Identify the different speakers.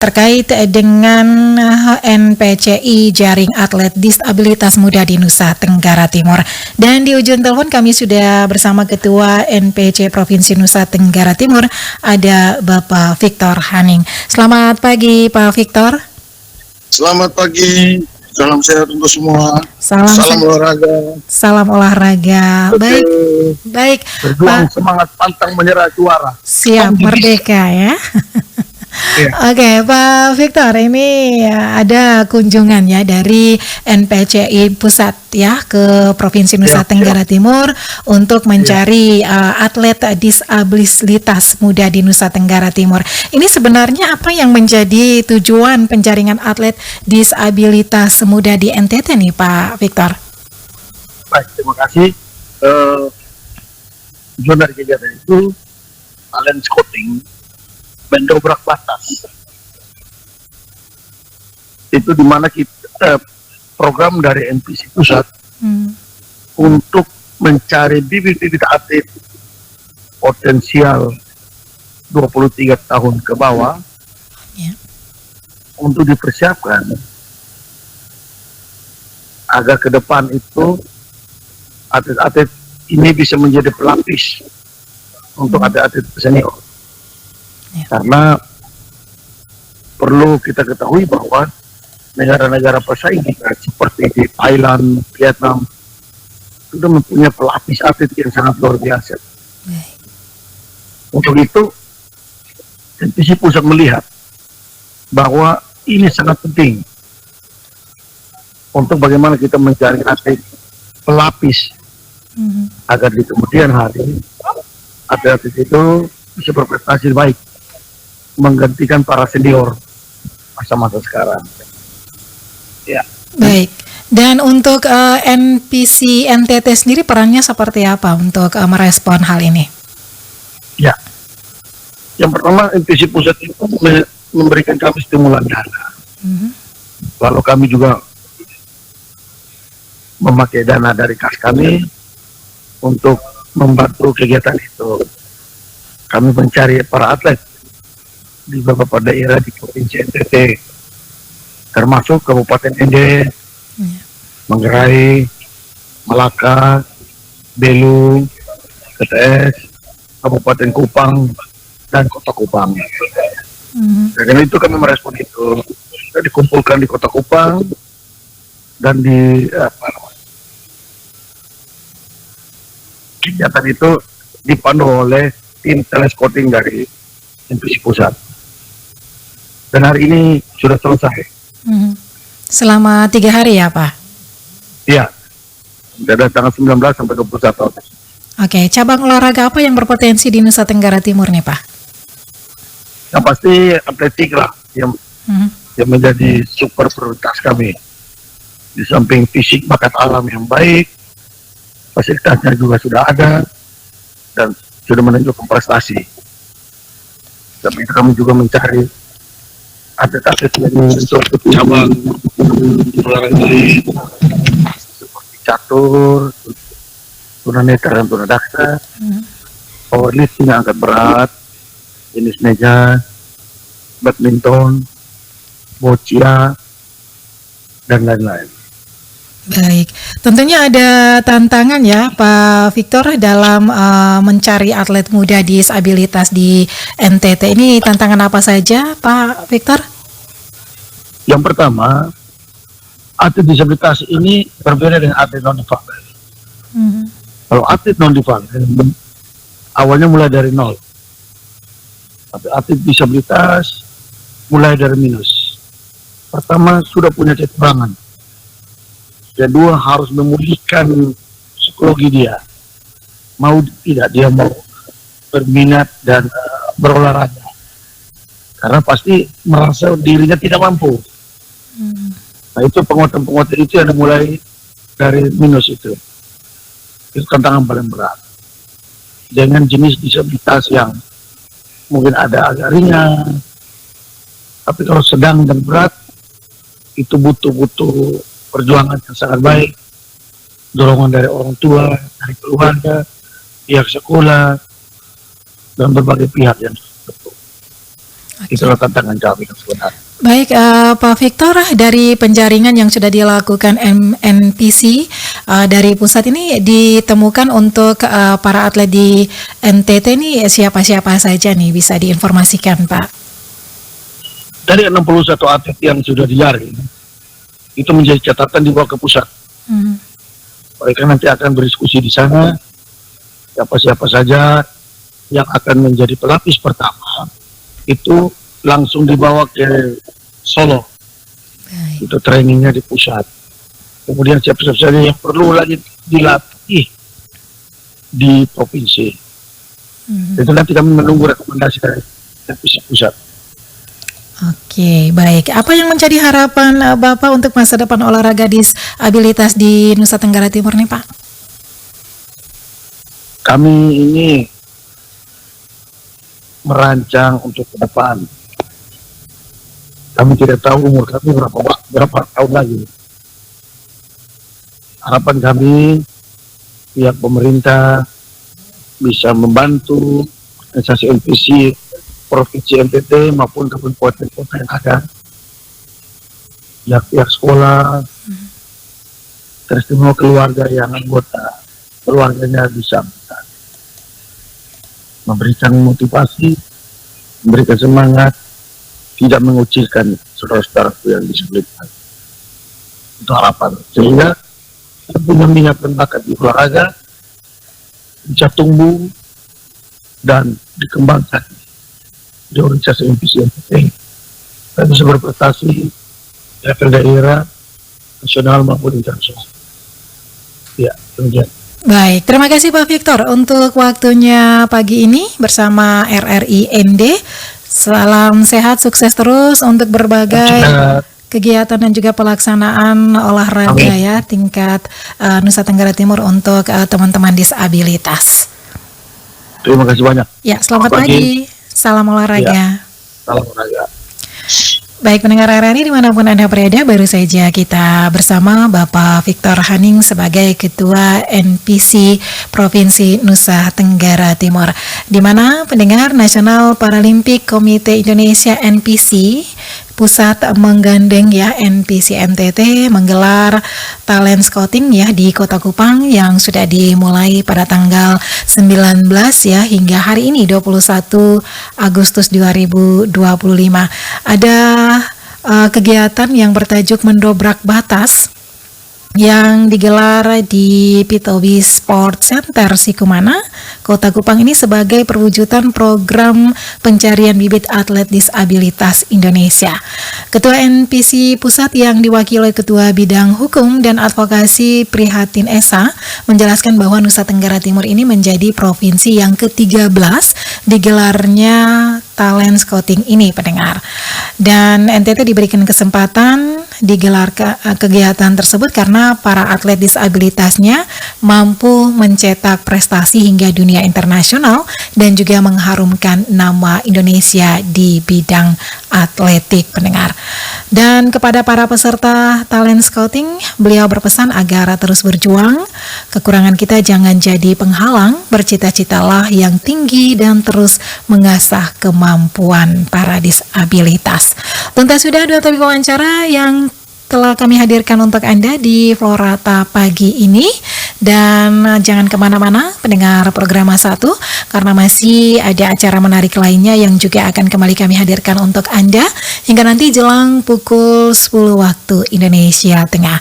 Speaker 1: terkait dengan NPCI Jaring Atlet Disabilitas Muda di Nusa Tenggara Timur. Dan di ujung telepon kami sudah bersama Ketua NPC Provinsi Nusa Tenggara Timur, ada Bapak Victor Haning. Selamat pagi Pak Victor.
Speaker 2: Selamat pagi, salam sehat untuk semua. Salam olahraga.
Speaker 1: Salam olahraga.
Speaker 2: Oke.
Speaker 1: Baik.
Speaker 2: Berjuang Pak, semangat pantang menyerah juara.
Speaker 1: Siap merdeka ya.
Speaker 2: Ya.
Speaker 1: Oke, Pak Victor, ini ada kunjungan ya dari NPCI Pusat ya ke Provinsi Nusa Tenggara Timur untuk mencari atlet disabilitas muda di Nusa Tenggara Timur. Ini sebenarnya apa yang menjadi tujuan penjaringan atlet disabilitas muda di NTT nih, Pak Victor?
Speaker 2: Baik, terima kasih. Tujuan dari kegiatan itu talent scouting mendobrak batas. Itu dimana kita program dari NPC Pusat untuk mencari bibit-bibit atlet potensial 23 tahun ke bawah untuk dipersiapkan agar ke depan itu atlet-atlet ini bisa menjadi pelapis untuk atlet-atlet senior. Karena perlu kita ketahui bahwa negara-negara pesaing kita seperti di Thailand, Vietnam sudah mempunyai pelapis atlet yang sangat luar biasa. Untuk itu, NPC Pusat melihat bahwa ini sangat penting untuk bagaimana kita mencari atlet pelapis agar di kemudian hari atlet-atlet itu bisa berprestasi baik, menggantikan para senior masa-masa sekarang. Ya.
Speaker 1: Baik. Dan untuk NPC NTT sendiri perannya seperti apa untuk merespon hal ini?
Speaker 2: Ya. Yang pertama, NPC Pusat itu memberikan kami stimulan dana. Lalu kami juga memakai dana dari kas kami untuk membantu kegiatan itu. Kami mencari para atlet di beberapa daerah di Provinsi NTT, termasuk Kabupaten Ende, Manggarai, Malaka, Belu, KTS, Kabupaten Kupang, dan Kota Kupang. Karena itu kami merespon itu. Kita dikumpulkan di Kota Kupang dan di kegiatan itu dipandu oleh tim telescouting dari NPC Pusat. Dan hari ini sudah selesai.
Speaker 1: Selama 3 hari ya Pak?
Speaker 2: Iya, dari tanggal 19 sampai 21.
Speaker 1: Oke, cabang olahraga apa yang berpotensi di Nusa Tenggara Timur nih Pak?
Speaker 2: Yang pasti atletik lah yang menjadi super prioritas kami. Di samping fisik bakat alam yang baik, fasilitasnya juga sudah ada dan sudah menunjukkan prestasi. Tapi kami juga mencari atlet-atlet yang untuk cabang olahraga lain seperti catur, tunanetra dan tunadaksa, powerlifting angkat berat, tenis meja, badminton, boccia, dan lain-lain.
Speaker 1: Baik, tentunya ada tantangan ya Pak Victor dalam mencari atlet muda disabilitas di NTT. Ini tantangan apa saja Pak Victor?
Speaker 2: Yang pertama, atlet disabilitas ini berbeda dengan atlet non-difabel. Kalau atlet non-difabel, awalnya mulai dari nol. Tapi atlet disabilitas mulai dari minus. Pertama, sudah punya kekurangan. Kedua, harus memulihkan psikologi dia. Mau tidak dia mau berminat dan berolahraga. Karena pasti merasa dirinya tidak mampu. Nah itu penguatan-penguatan itu yang mulai dari minus itu. Itu tantangan paling berat. Dengan jenis disabilitas yang mungkin ada agak ringan. Tapi kalau sedang dan berat, itu butuh perjuangan yang sangat baik, dorongan dari orang tua, dari keluarga, pihak sekolah, dan berbagai pihak yang Itulah tantangan kami sebenarnya.
Speaker 1: Baik, Pak Victor, dari penjaringan yang sudah dilakukan NPC dari pusat ini ditemukan untuk para atlet di NTT ini siapa-siapa saja nih, bisa diinformasikan, Pak?
Speaker 2: Dari 61 atlet yang sudah dijaring, itu menjadi catatan dibawa ke pusat. Mereka nanti akan berdiskusi di sana, siapa-siapa saja yang akan menjadi pelapis pertama, itu langsung dibawa ke Solo.
Speaker 1: Baik.
Speaker 2: Itu trainingnya di pusat. Kemudian siapa-siapa saja yang perlu lagi dilatih di provinsi. Itu nanti kami menunggu rekomendasi dari pusat.
Speaker 1: Oke, baik. Apa yang menjadi harapan Bapak untuk masa depan olahraga disabilitas di Nusa Tenggara Timur nih, Pak?
Speaker 2: Kami ini merancang untuk ke depan. Kami tidak tahu umur kami berapa tahun lagi. Harapan kami pihak pemerintah bisa membantu organisasi NPC Provinsi NTT maupun kabupaten kota yang ada, pihak sekolah, terus semua keluarga yang anggota keluarganya bisa memberikan motivasi, memberikan semangat, tidak mengucilkan saudara-saudaraku yang disabilitas. Itu harapan. Sehingga kita punya minat dan bakat di olahraga bisa tumbuh dan dikembangkan di organisasi NPC NTT. Kita bisa berprestasi di level daerah, nasional maupun internasional. Ya, demikian.
Speaker 1: Baik, terima kasih Pak Victor untuk waktunya pagi ini bersama RRI ND. Salam sehat, sukses terus untuk berbagai kegiatan dan juga pelaksanaan olahraga ya tingkat Nusa Tenggara Timur untuk teman-teman disabilitas.
Speaker 2: Terima kasih banyak.
Speaker 1: Ya, selamat pagi. Salam olahraga.
Speaker 2: Ya, salam olahraga.
Speaker 1: Baik pendengar RRI dimanapun Anda berada, baru saja kita bersama Bapak Victor Haning sebagai Ketua NPC Provinsi Nusa Tenggara Timur, di mana pendengar National Paralympic Komite Indonesia NPC Pusat menggandeng ya NPC NTT menggelar talent scouting ya di Kota Kupang yang sudah dimulai pada tanggal 19 ya hingga hari ini 21 Agustus 2025. Ada kegiatan yang bertajuk mendobrak batas yang digelar di Pitobi Sport Center Sikumana, Kota Kupang ini sebagai perwujudan program pencarian bibit atlet disabilitas Indonesia. Ketua NPC Pusat yang diwakili oleh Ketua Bidang Hukum dan Advokasi Prihatin Esa menjelaskan bahwa Nusa Tenggara Timur ini menjadi provinsi yang ke-13 digelarnya talent scouting ini pendengar. Dan NTT diberikan kesempatan digelar kegiatan tersebut karena para atlet disabilitasnya mampu mencetak prestasi hingga dunia internasional dan juga mengharumkan nama Indonesia di bidang atletik pendengar. Dan kepada para peserta talent scouting, beliau berpesan agar terus berjuang, kekurangan kita jangan jadi penghalang, bercita-citalah yang tinggi dan terus mengasah kemampuan para disabilitas. Tuntas sudah 2 topik wawancara yang telah kami hadirkan untuk Anda di Florata pagi ini. Dan jangan kemana-mana pendengar program 1 karena masih ada acara menarik lainnya yang juga akan kembali kami hadirkan untuk Anda hingga nanti jelang pukul 10 waktu Indonesia Tengah.